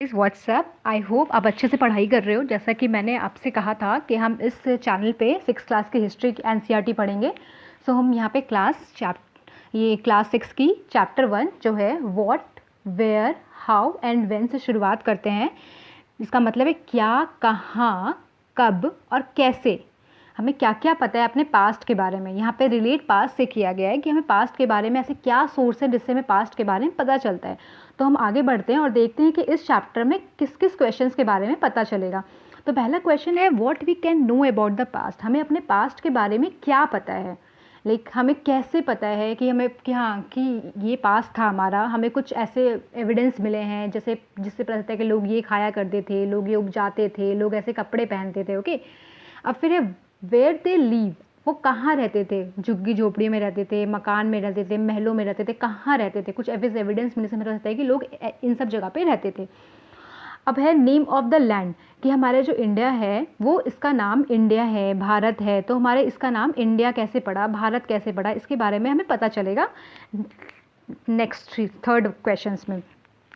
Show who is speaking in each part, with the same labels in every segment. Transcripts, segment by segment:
Speaker 1: इस WhatsApp I hope आप अच्छे से पढ़ाई कर रहे हो। जैसा कि मैंने आपसे कहा था कि हम इस चैनल पे 6 क्लास की हिस्ट्री एनसीईआरटी पढ़ेंगे। सो हम यहाँ पे क्लास 6 की चैप्टर 1 जो है what, where, how and when से शुरुआत करते हैं। इसका मतलब है क्या, कहाँ, कब और कैसे। हमें क्या क्या पता है अपने पास्ट के बारे में। यहाँ पे रिलेट पास्ट से किया गया है कि हमें पास्ट के बारे में ऐसे क्या सोर्स है जिससे हमें पास्ट के बारे में पता चलता है। तो हम आगे बढ़ते हैं और देखते हैं कि इस चैप्टर में किस किस क्वेश्चंस के बारे में पता चलेगा। तो पहला क्वेश्चन है what we can know about the past. हमें अपने पास्ट के बारे में क्या पता है, हमें कैसे पता है कि हमें कि हाँ कि ये पास्ट था हमारा। हमें कुछ ऐसे एविडेंस मिले हैं जैसे जिससे पता चलता है कि लोग ये खाया करते थे, लोग ये उपजाते थे, लोग ऐसे कपड़े पहनते थे। ओके, अब फिर है वेयर दे लीव। वो कहाँ रहते थे, झुग्गी झोपड़ी में रहते थे, मकान में रहते थे, महलों में रहते थे, कहाँ रहते थे। कुछ एविडेंस मिलने से पता चलता है कि लोग इन सब जगह पे रहते थे। अब है नेम ऑफ द लैंड, कि हमारे जो इंडिया है वो इसका नाम इंडिया है, भारत है। तो हमारे इसका नाम इंडिया कैसे पड़ा, भारत कैसे पड़ा, इसके बारे में हमें पता चलेगा नेक्स्ट थर्ड क्वेश्चंस में।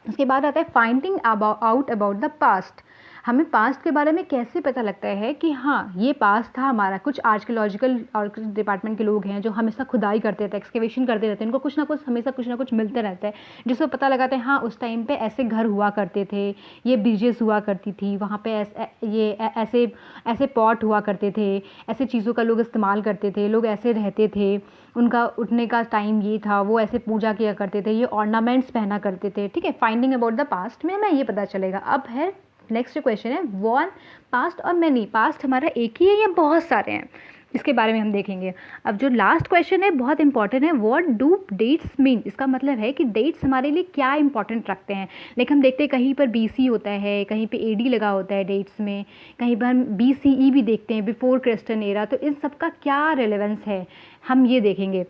Speaker 1: उसके बाद आता है finding out about the past. हमें पास्ट के बारे में कैसे पता लगता है कि हाँ ये पास्ट था हमारा। कुछ आर्कियोलॉजिकल और कुछ डिपार्टमेंट के लोग हैं जो हमेशा खुदाई करते थे, एक्सकेवेशन करते रहते हैं, इनको कुछ ना कुछ हमेशा कुछ ना कुछ मिलते रहता है जिससे पता लगाते हैं हाँ उस टाइम पे ऐसे घर हुआ करते थे, ये ब्रिजेस हुआ करती थी, वहाँ पे ऐसे ऐसे पॉट हुआ करते थे, ऐसे चीज़ों का लोग इस्तेमाल करते थे, लोग ऐसे रहते थे, उनका उठने का टाइम ये था, वो ऐसे पूजा किया करते थे, ये ऑर्नामेंट्स पहना करते थे। ठीक है, फाइंडिंग अबाउट द पास्ट में हमें ये पता चलेगा। अब है नेक्स्ट क्वेश्चन है वन पास्ट और मैनी। पास्ट हमारा एक ही है या बहुत सारे हैं, इसके बारे में हम देखेंगे। अब जो लास्ट क्वेश्चन है बहुत इंपॉर्टेंट है, व्हाट डू डेट्स मीन। इसका मतलब है कि डेट्स हमारे लिए क्या इंपॉर्टेंट रखते हैं। लेकिन हम देखते हैं कहीं पर बीसी होता है, कहीं पे एडी लगा होता है डेट्स में, कहीं पर हम बीसीई भी देखते हैं, बिफोर क्रिस्टन एरा। तो इन सब का क्या रिलेवेंस है हम ये देखेंगे।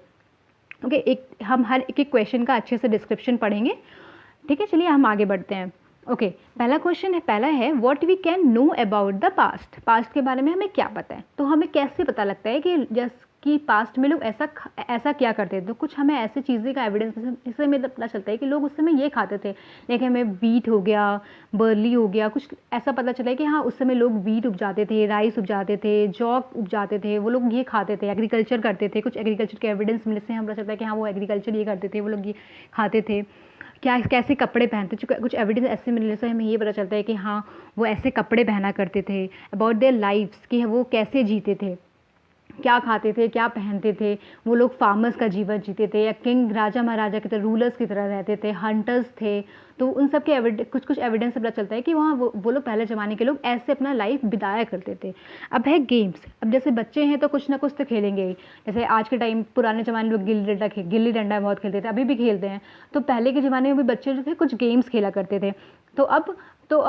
Speaker 1: ओके, हम हर एक क्वेश्चन का अच्छे से डिस्क्रिप्शन पढ़ेंगे। ठीक है, चलिए हम आगे बढ़ते हैं। ओके, पहला है what we can know about the past. Past के बारे में हमें क्या पता है। तो हमें कैसे पता लगता है कि जैसे कि पास्ट में लोग ऐसा क्या करते थे। तो कुछ हमें ऐसी चीज़ें का एविडेंस इससे मतलब पता चलता है कि लोग उस समय ये खाते थे। लेकिन हमें वीट हो गया, बर्ली हो गया, कुछ ऐसा पता चला है कि हाँ उस समय लोग वीट उपजाते थे, राइस उपजाते थे, जौ उपजाते थे, वो लोग ये खाते थे, एग्रीकल्चर करते थे। कुछ एग्रीकल्चर के एविडेंस मिलने से हमें पता चलता है कि हाँ वो एग्रीकल्चर ये करते थे, वो लोग ये खाते थे। क्या कैसे कपड़े पहनते थे, कुछ एविडेंस ऐसे मिलने से हमें ये पता चलता है कि हाँ वो ऐसे कपड़े पहना करते थे। अबाउट देयर लाइफ्स, कि वो कैसे जीते थे, क्या खाते थे, क्या पहनते थे। वो लोग फार्मर्स का जीवन जीते थे या किंग, राजा महाराजा की तरह, रूलर्स की तरह रहते थे, हंटर्स थे। तो उन सब के कुछ एविडेंस से पता चलता है कि वहाँ वो लोग पहले ज़माने के लोग ऐसे अपना लाइफ बिताया करते थे। अब है गेम्स। अब जैसे बच्चे हैं तो कुछ ना कुछ तो खेलेंगे ही। जैसे आज के टाइम पुराने ज़माने में लोग गिल्ली डंडा बहुत खेलते थे, अभी भी खेलते हैं। तो पहले के ज़माने में भी बच्चे जो थे कुछ गेम्स खेला करते थे। तो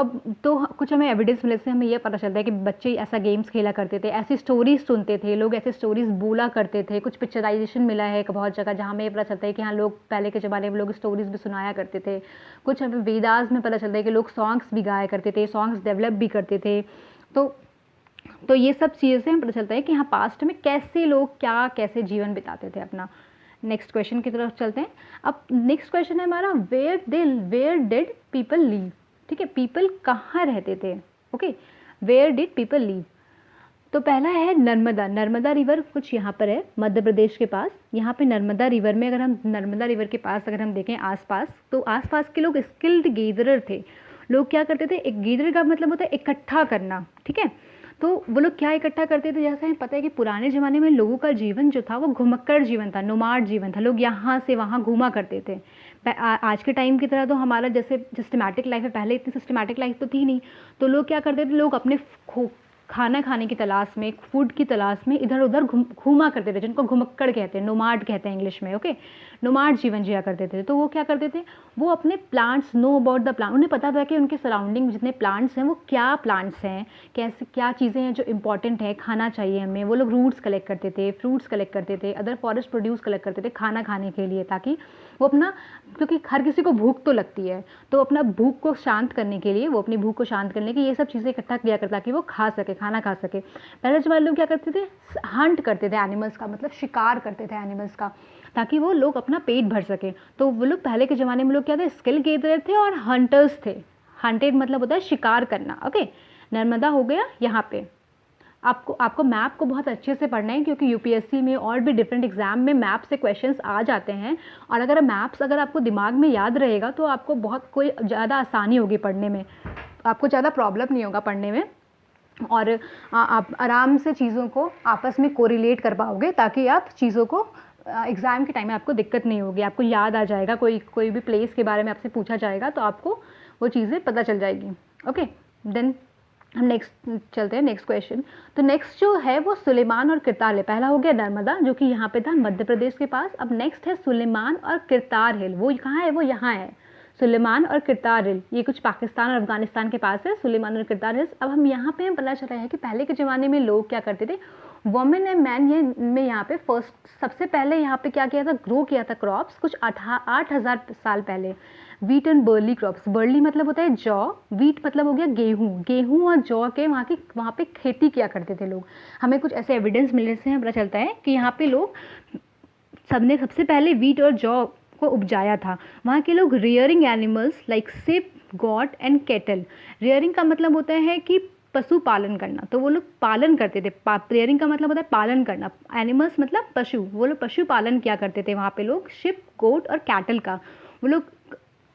Speaker 1: कुछ हमें एविडेंस मिलने से हमें यह पता चलता है कि बच्चे ऐसा गेम्स खेला करते थे, ऐसी स्टोरीज सुनते थे, लोग ऐसे स्टोरीज बोला करते थे। कुछ पिक्चराइजेशन मिला है बहुत जगह जहाँ हमें पता चलता है कि हाँ लोग पहले के ज़माने में लोग स्टोरीज भी सुनाया करते थे। कुछ हमें वेदास में पता चलता है कि लोग सॉन्ग्स भी गाया करते थे, सॉन्ग्स डेवलप भी करते थे। तो ये सब चीज़ें से हमें पता चलता है कि हाँ पास्ट में कैसे लोग क्या कैसे जीवन बिताते थे अपना। नेक्स्ट क्वेश्चन की तरफ चलते हैं। अब नेक्स्ट क्वेश्चन है हमारा वेयर डिड पीपल लीव। ठीक है, पीपल कहाँ रहते थे। Okay, where did people live. तो पहला है नर्मदा रिवर कुछ यहाँ पर है मध्य प्रदेश के पास। यहाँ पे नर्मदा रिवर में अगर हम नर्मदा रिवर के पास अगर हम देखें आसपास, तो आसपास के लोग स्किल्ड गेदरर थे। लोग क्या करते थे, एक गेदर का मतलब होता है इकट्ठा करना। ठीक है, तो वो लोग क्या इकट्ठा करते थे, जैसे हमें पता है कि पुराने ज़माने में लोगों का जीवन जो था वो घुमक्कड़ जीवन था, नोमाड जीवन था। लोग यहाँ से वहाँ घूमा करते थे। आज के टाइम की तरह तो हमारा जैसे सिस्टमैटिक लाइफ है, पहले इतनी सिस्टमैटिक लाइफ तो थी नहीं। तो लोग क्या करते थे, लोग अपने खाना खाने की तलाश में, फूड की तलाश में इधर उधर घूमा करते थे, जिनको घुमक्कड़ कहते हैं, नोमाड कहते हैं इंग्लिश में। ओके, नोमाड जीवन जिया करते थे। तो वो क्या करते थे, वो अपने plants, no about the plant, उन्हें पता था कि उनके सराउंडिंग जितने प्लांट्स हैं वो क्या प्लांट्स हैं, कैसे क्या चीज़ें हैं जो इंपॉर्टेंट है, खाना चाहिए हमें। वो लोग रूट्स कलेक्ट करते थे, फ्रूट्स कलेक्ट करते थे, अदर फॉरेस्ट प्रोड्यूस कलेक्ट करते थे खाना खाने के लिए, ताकि वो अपना, क्योंकि हर किसी को भूख तो लगती है, तो अपना भूख को शांत करने के लिए, वो अपनी भूख को शांत करने के लिए ये सब चीज़ें इकट्ठा किया करता ताकि वो खा सके, खाना खा सके। पहले जमाने लोग क्या करते थे, हंट करते थे एनिमल्स का, मतलब शिकार करते थे एनिमल्स का, ताकि वो लोग अपना पेट भर सके। तो वो लोग पहले के ज़माने में लोग क्या थे, स्किल गेदरर थे और हंटर्स थे। हंटेड मतलब होता है शिकार करना। ओके, नर्मदा हो गया यहाँ पे। आपको मैप को बहुत अच्छे से पढ़ना है, क्योंकि यूपीएससी में और भी डिफरेंट एग्जाम में मैप से क्वेश्चंस आ जाते हैं। और अगर मैप्स अगर आपको दिमाग में याद रहेगा तो आपको बहुत कोई ज़्यादा आसानी होगी पढ़ने में, आपको ज़्यादा प्रॉब्लम नहीं होगा पढ़ने में, और आप आराम से चीज़ों को आपस में कोरिलेट कर पाओगे, ताकि आप चीज़ों को एग्ज़ाम के टाइम में आपको दिक्कत नहीं होगी, आपको याद आ जाएगा। कोई भी प्लेस के बारे में आपसे पूछा जाएगा तो आपको वो चीज़ें पता चल जाएगी। ओके, देन हम नेक्स्ट चलते हैं, नेक्स्ट क्वेश्चन। तो नेक्स्ट जो है वो सुलेमान और किरतार है। पहला हो गया नर्मदा, जो कि यहाँ पे था मध्य प्रदेश के पास। अब नेक्स्ट है सुलेमान और किरतार हिल। वो कहाँ है? वो यहाँ है, सुलेमान और किरतार हिल। ये कुछ पाकिस्तान और अफगानिस्तान के पास है, सुलेमान और किरतार हिल्स। अब हम यहाँ पे पता चला है कि पहले के ज़माने में लोग क्या करते थे, वुमेन एंड मैन ये में यहाँ पे फर्स्ट सबसे पहले यहाँ पे क्या किया था, ग्रो किया था क्रॉप्स कुछ 8,000 साल पहले। Wheat and barley crops. Barley मतलब होता है जौ, वीट मतलब हो गया गेहूँ। गेहूँ और जौ के वहाँ पे खेती किया करते थे लोग। हमें कुछ ऐसे एविडेंस मिलने से पता चलता है कि यहाँ पे लोग सबने सबसे पहले वीट और जौ को उपजाया था। वहाँ के लोग rearing animals like ship, got and cattle. Rearing का मतलब होता है कि पशु पालन करना, तो वो लोग पालन करते थे। रियरिंग का मतलब होता है पालन करना, एनिमल्स मतलब पशु, वो लोग पशु पालन किया करते थे वहाँ पे लोग। शिप, गोट और कैटल का वो लोग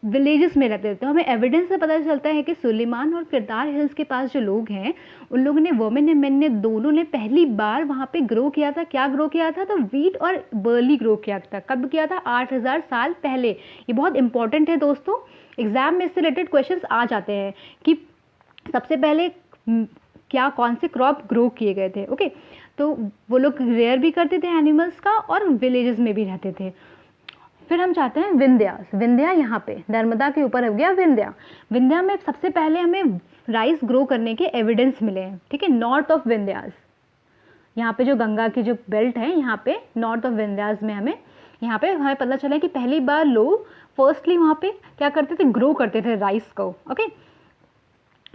Speaker 1: विलेजेस में रहते थे। तो हमें एविडेंस से पता चलता है कि सुलेमान और किरतार हिल्स के पास जो लोग हैं उन लोगों ने, वुमेन एंड मेन ने दोनों ने पहली बार वहाँ पे ग्रो किया था। क्या ग्रो किया था? तो वीट और बर्ली ग्रो किया था। कब किया था? 8,000 साल पहले। ये बहुत इंपॉर्टेंट है दोस्तों, एग्जाम में इससे रिलेटेड क्वेश्चंस आ जाते हैं कि सबसे पहले क्या कौन से क्रॉप ग्रो किए गए थे। ओके, तो वो लोग रेयर भी करते थे एनिमल्स का और विलेजेस में भी रहते थे। फिर हम चाहते हैं विंध्या। विंध्या यहाँ पे नर्मदा के ऊपर हो गया विंध्या। विंध्या में सबसे पहले हमें राइस ग्रो करने के एविडेंस मिले हैं। ठीक है, नॉर्थ ऑफ विंध्यास, यहाँ पे जो गंगा की जो बेल्ट है यहाँ पे नॉर्थ ऑफ विंध्यास में यहाँ पे हमें पता चला कि पहली बार लोग फर्स्टली वहाँ पे क्या करते थे, ग्रो करते थे राइस को। ओके,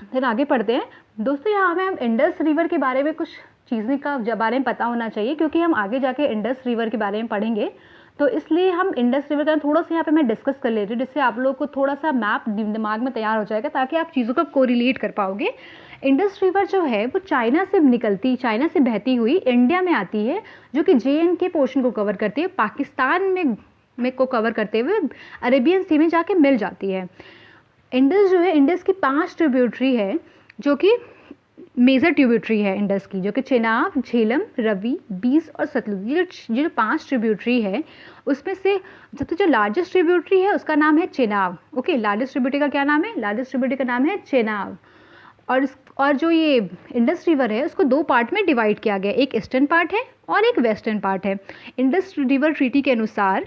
Speaker 1: फिर आगे पढ़ते हैं दोस्तों। यहाँ हमें हम इंडस रिवर के बारे में कुछ चीज़ें का बारे में पता होना चाहिए, क्योंकि हम आगे जाके इंडस रिवर के बारे में पढ़ेंगे। तो इसलिए हम इंडस रिवर का थोड़ा सा यहाँ पे मैं डिस्कस कर ले रही हूँ, जिससे आप लोग को थोड़ा सा मैप दिमाग में तैयार हो जाएगा, ताकि आप चीज़ों को कोरिलेट कर पाओगे। इंडस रिवर जो है वो चाइना से बहती हुई इंडिया में आती है, जो कि JNK पोर्शन को कवर करती है, पाकिस्तान में को कवर करते हुए अरेबियन सी में जाके मिल जाती है। इंडस जो है, इंडस की 5 ट्रिब्यूटरी है, जो कि मेजर ट्रिब्यूटरी है इंडस की, जो कि चेनाब, झेलम, रवि, बीस और सतलुज। ये जो 5 ट्रिब्यूटरी है उसमें से सबसे जो लार्जेस्ट ट्रिब्यूटरी है उसका नाम है चेनाब। ओके, लार्जेस्ट ट्रिब्यूटरी का क्या नाम है? लार्जेस्ट ट्रिब्यूटरी का नाम है चेनाब। और जो ये इंडस रिवर है उसको 2 पार्ट में डिवाइड किया गया, एक ईस्टर्न पार्ट है और एक वेस्टर्न पार्ट है। इंडस रिवर ट्रीटी के अनुसार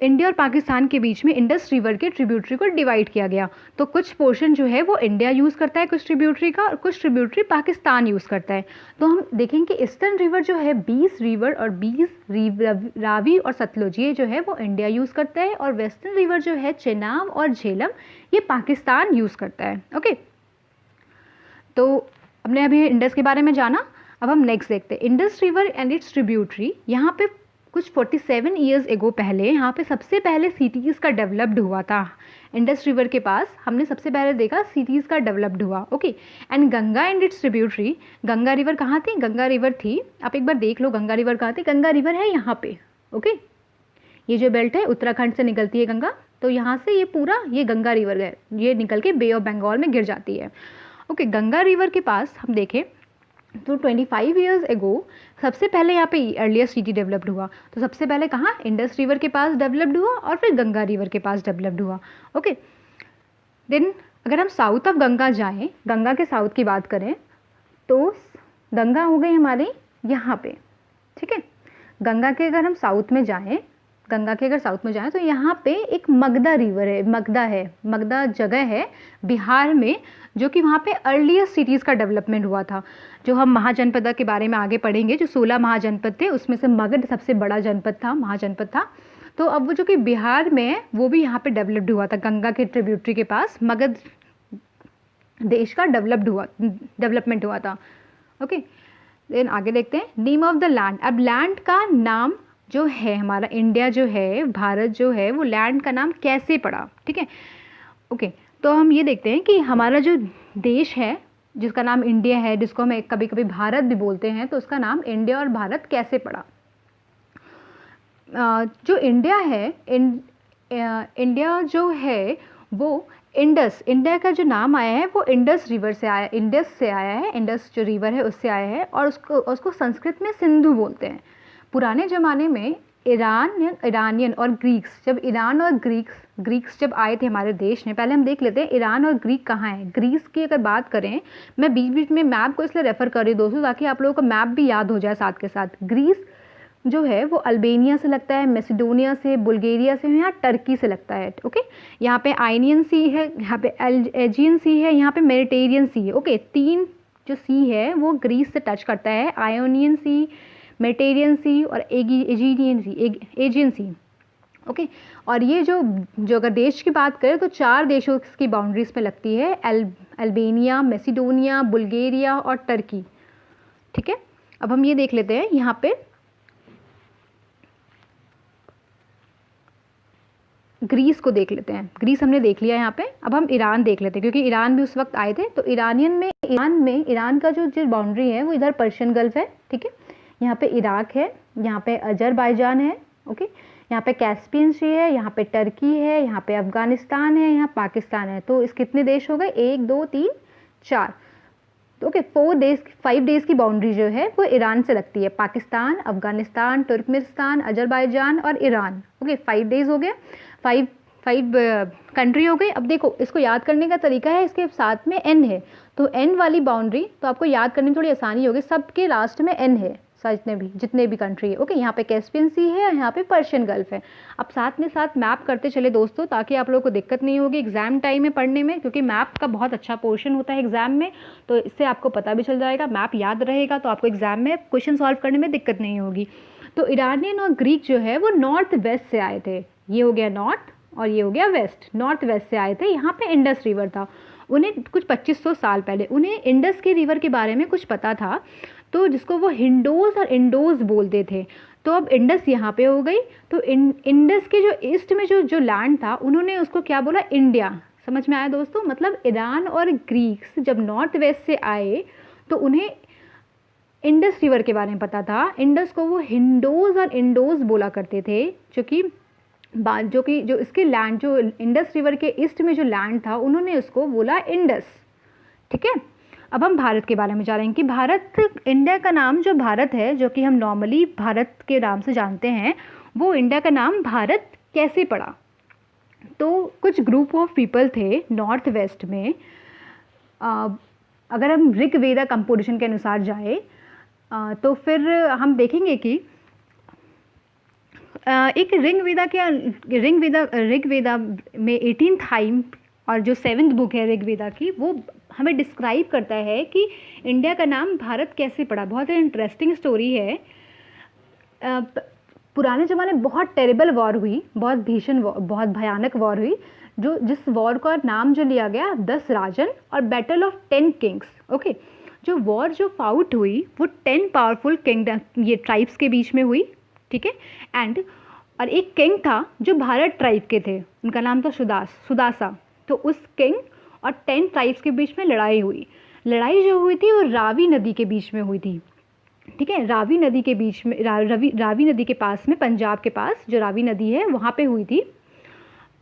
Speaker 1: इंडिया और पाकिस्तान के बीच में इंडस रिवर के ट्रिब्यूटरी को डिवाइड किया गया। तो कुछ पोर्शन जो है वो इंडिया यूज़ करता है कुछ ट्रिब्यूटरी का, और कुछ ट्रिब्यूटरी पाकिस्तान यूज़ करता है। तो हम देखेंगे ईस्टर्न रिवर जो है 20 रिवर और 20 रावी और सतलुज, ये जो है वो इंडिया यूज़ करता है, और वेस्टर्न रिवर जो है चेनाब और झेलम ये पाकिस्तान यूज़ करता है। ओके, तो हमने अभी इंडस के बारे में जाना। अब हम नेक्स्ट देखते हैं Indus river and it's tributary. यहाँ पे कुछ 47 ईयर्स एगो पहले यहाँ पे सबसे पहले सिटीज़ का डेवलप्ड हुआ था। इंडस रिवर के पास हमने सबसे पहले देखा सिटीज़ का डेवलप्ड हुआ। Okay, and Ganga and it's tributary. Ganga river कहाँ थी? गंगा रिवर थी, आप एक बार देख लो गंगा रिवर कहाँ थी। गंगा रिवर है यहाँ पे। ओके, ये जो बेल्ट है उत्तराखंड से निकलती है गंगा, तो यहाँ से ये पूरा ये गंगा रिवर है, ये निकल के बे ऑफ बंगाल में गिर जाती है। ओके, गंगा रिवर के पास हम देखें तो 25 ईयर्स एगो सबसे पहले यहाँ पे अर्लीस्ट सिटी डेवलप्ड हुआ। तो सबसे पहले कहाँ? इंडस रिवर के पास डेवलप्ड हुआ और फिर गंगा रिवर के पास डेवलप्ड हुआ। ओके, देन अगर हम साउथ ऑफ गंगा जाएं, गंगा के साउथ की बात करें, तो गंगा हो गई हमारे यहाँ पे। ठीक है, गंगा के अगर हम साउथ में जाएं, तो यहाँ पे एक मगधा रिवर है, मगधा जगह है बिहार में, जो कि वहाँ पे अर्लीस्ट सिटीज़ का डेवलपमेंट हुआ था। जो हम महाजनपद के बारे में आगे पढ़ेंगे, जो 16 महाजनपद थे उसमें से मगध सबसे बड़ा महाजनपद था। तो अब वो जो कि बिहार में है वो भी यहाँ पे डेवलप्ड हुआ था, गंगा के ट्रिब्यूटरी के पास मगध देश का डेवलपमेंट हुआ था। ओके, देन आगे देखते हैं नेम ऑफ द लैंड। अब लैंड का नाम जो है हमारा इंडिया जो है, भारत जो है, वो लैंड का नाम कैसे पड़ा? ठीक है, ओके, तो हम ये देखते हैं कि हमारा जो देश है जिसका नाम इंडिया है, जिसको हम कभी कभी भारत भी बोलते हैं, तो उसका नाम इंडिया और भारत कैसे पड़ा। जो इंडिया है, इंडिया जो है वो इंडस, इंडिया का जो नाम आया है वो इंडस रिवर से आया, इंडस से आया है, इंडस जो रिवर है उससे आया है, और उसको संस्कृत में सिंधु बोलते हैं। पुराने ज़माने में ईरानियन और ग्रीक्स, जब ईरान और ग्रीक्स जब आए थे हमारे देश में, पहले हम देख लेते हैं ईरान और ग्रीक कहाँ है। ग्रीस की अगर बात करें, मैं बीच बीच में मैप को इसलिए रेफ़र कर रही हूँ दोस्तों ताकि आप लोगों को मैप भी याद हो जाए साथ के साथ। ग्रीस जो है वो अल्बेनिया से लगता है, मैसिडोनिया से, बुल्गारिया से, यहाँ टर्की से लगता है। ओके, यहाँ पे आयनियन सी है, यहाँ पे एजियन सी है, यहाँ पे मेडिटेरियन सी है। ओके, 3 जो सी है वो ग्रीस से टच करता है, आयोनियन सी, मेडिटेरियन सी और एजियन सी। ओके, और ये जो अगर देश की बात करें तो 4 देशों की बाउंड्रीज पे लगती है, अल्बेनिया, मैसिडोनिया, बुल्गारिया और टर्की। ठीक है, अब हम ये देख लेते हैं यहाँ पे ग्रीस को देख लेते हैं। ग्रीस हमने देख लिया यहाँ पे, अब हम ईरान देख लेते हैं क्योंकि ईरान भी उस वक्त आए थे। तो ईरान का जो बाउंड्री है वो इधर पर्शियन गल्फ है। ठीक है, यहाँ पे इराक है, यहाँ पे अजरबैजान है। ओके, यहाँ पे कैस्पियन सी है, यहाँ पे टर्की है, यहाँ पे अफगानिस्तान है, यहाँ पाकिस्तान है। तो इस कितने देश हो गए, 1 2 3 4। तो ओके, 5 डेज की बाउंड्री जो है वो ईरान से लगती है, पाकिस्तान, अफगानिस्तान, तुर्कमेनिस्तान, अजरबैजान और ईरान। ओके, 5 डेज हो गए, 5 कंट्री हो गई। अब देखो इसको याद करने का तरीका है, इसके साथ में एन है, तो एन वाली बाउंड्री तो आपको याद करने में थोड़ी आसानी होगी। सबके लास्ट में एन है, जितने भी कंट्री है। ओके, यहाँ पे कैस्पियन सी है और यहाँ पे पर्शियन गल्फ है। अब साथ में साथ मैप करते चले दोस्तों ताकि आप लोगों को दिक्कत नहीं होगी एग्जाम टाइम में पढ़ने में, क्योंकि मैप का बहुत अच्छा पोर्शन होता है एग्जाम में, तो इससे आपको पता भी चल जाएगा, मैप याद रहेगा तो आपको एग्जाम में क्वेश्चन सॉल्व करने में दिक्कत नहीं होगी। तो ईरानियन और ग्रीक जो है वो नॉर्थ वेस्ट से आए थे, ये हो गया नॉर्थ और ये हो गया वेस्ट। नॉर्थ वेस्ट से आए थे, यहाँ पे इंडस रिवर था। उन्हें कुछ 2500 साल पहले उन्हें इंडस के रिवर के बारे में कुछ पता था, तो जिसको वो हिंडोस और इंडोस बोलते थे। तो अब इंडस यहाँ पे हो गई, तो इंडस के जो ईस्ट में जो लैंड था उन्होंने उसको क्या बोला, इंडिया। समझ में आया दोस्तों, मतलब ईरान और ग्रीक्स जब नॉर्थ वेस्ट से आए तो उन्हें इंडस रिवर के बारे में पता था। इंडस को वो हिंडोस और इंडोस बोला करते थे, जो इसके लैंड, जो इंडस रिवर के ईस्ट में जो लैंड था उन्होंने उसको बोला इंडस। ठीक है, अब हम भारत के बारे में जान रहे हैं कि भारत, इंडिया का नाम जो भारत है, जो कि हम नॉर्मली भारत के नाम से जानते हैं, वो इंडिया का नाम भारत कैसे पड़ा। तो कुछ ग्रुप ऑफ पीपल थे नॉर्थ वेस्ट में। अगर हम ऋग्वेदा कंपोजिशन के अनुसार जाए तो फिर हम देखेंगे कि एक ऋग्वेदा में 18th हाइम और जो 7th बुक है ऋग्वेदा की, वो हमें डिस्क्राइब करता है कि इंडिया का नाम भारत कैसे पड़ा। बहुत ही इंटरेस्टिंग स्टोरी है। पुराने ज़माने में बहुत टेरिबल वॉर हुई, बहुत भीषण, बहुत भयानक वॉर हुई, जिस वॉर का नाम जो लिया गया 10 राजन और बैटल ऑफ 10 किंग्स। ओके, जो वॉर जो फाउट हुई वो 10 पावरफुल किंगडम, ये ट्राइब्स के बीच में हुई। ठीक है, और एक किंग था जो भारत ट्राइब के थे, उनका नाम था सुदासा। तो उस किंग और 10 ट्राइब्स के बीच में लड़ाई हुई। लड़ाई जो हुई थी वो रावी नदी के बीच में हुई थी। ठीक है, रावी नदी के बीच में, रावी नदी के पास में, पंजाब के पास जो रावी नदी है वहाँ पे हुई थी।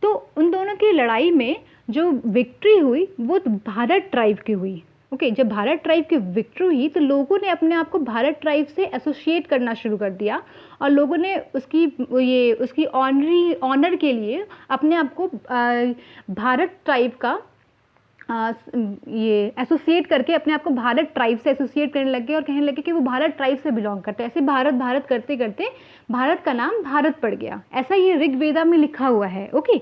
Speaker 1: तो उन दोनों की लड़ाई में जो विक्ट्री हुई वो भारत ट्राइब की हुई। ओके, जब भारत ट्राइब की विक्ट्री हुई तो लोगों ने अपने आप को भारत ट्राइब से एसोसिएट करना शुरू कर दिया, और लोगों ने उसकी ऑनर के लिए अपने आप को भारत ट्राइब का ये एसोसिएट करके अपने आप को भारत ट्राइब से एसोसिएट करने लगे और कहने लगे कि वो भारत ट्राइब से बिलोंग करते हैं। ऐसे भारत करते करते भारत का नाम भारत पड़ गया। ऐसा ये ऋग्वेदा में लिखा हुआ है। ओके,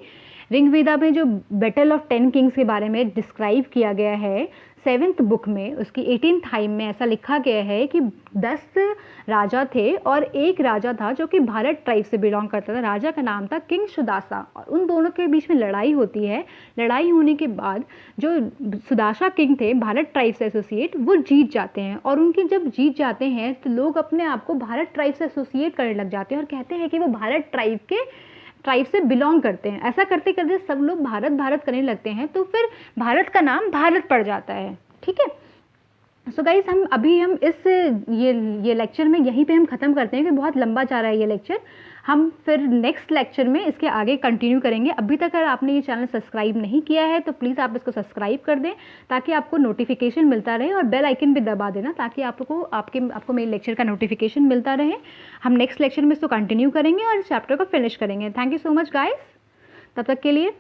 Speaker 1: ऋग्वेदा में जो बैटल ऑफ 10 किंग्स के बारे में डिस्क्राइब किया गया है 7th बुक में, उसकी 18th हाइम में ऐसा लिखा गया है कि 10 राजा थे और एक राजा था जो कि भारत ट्राइब से बिलोंग करता था। राजा का नाम था किंग सुदासा, और उन दोनों के बीच में लड़ाई होती है। लड़ाई होने के बाद जो सुदासा किंग थे भारत ट्राइब से एसोसिएट, वो जीत जाते हैं, और उनके जब जीत जाते हैं तो लोग अपने आप को भारत ट्राइब से एसोसिएट करने लग जाते हैं और कहते हैं कि वो भारत ट्राइब ट्राइब से बिलोंग करते हैं। ऐसा करते करते सब लोग भारत भारत करने लगते हैं, तो फिर भारत का नाम भारत पड़ जाता है। ठीक है, सो गाइस हम इस ये लेक्चर में यहीं पे हम ख़त्म करते हैं, कि बहुत लंबा जा रहा है ये लेक्चर। हम फिर नेक्स्ट लेक्चर में इसके आगे कंटिन्यू करेंगे। अभी तक अगर आपने ये चैनल सब्सक्राइब नहीं किया है तो प्लीज़ आप इसको सब्सक्राइब कर दें, ताकि आपको नोटिफिकेशन मिलता रहे, और बेल आइकन भी दबा देना, ताकि आपको मेरे लेक्चर का नोटिफिकेशन मिलता रहे। हम नेक्स्ट लेक्चर में इसको कंटिन्यू करेंगे और इस चैप्टर को फिनिश करेंगे। Thank you so much guys, तब तक के लिए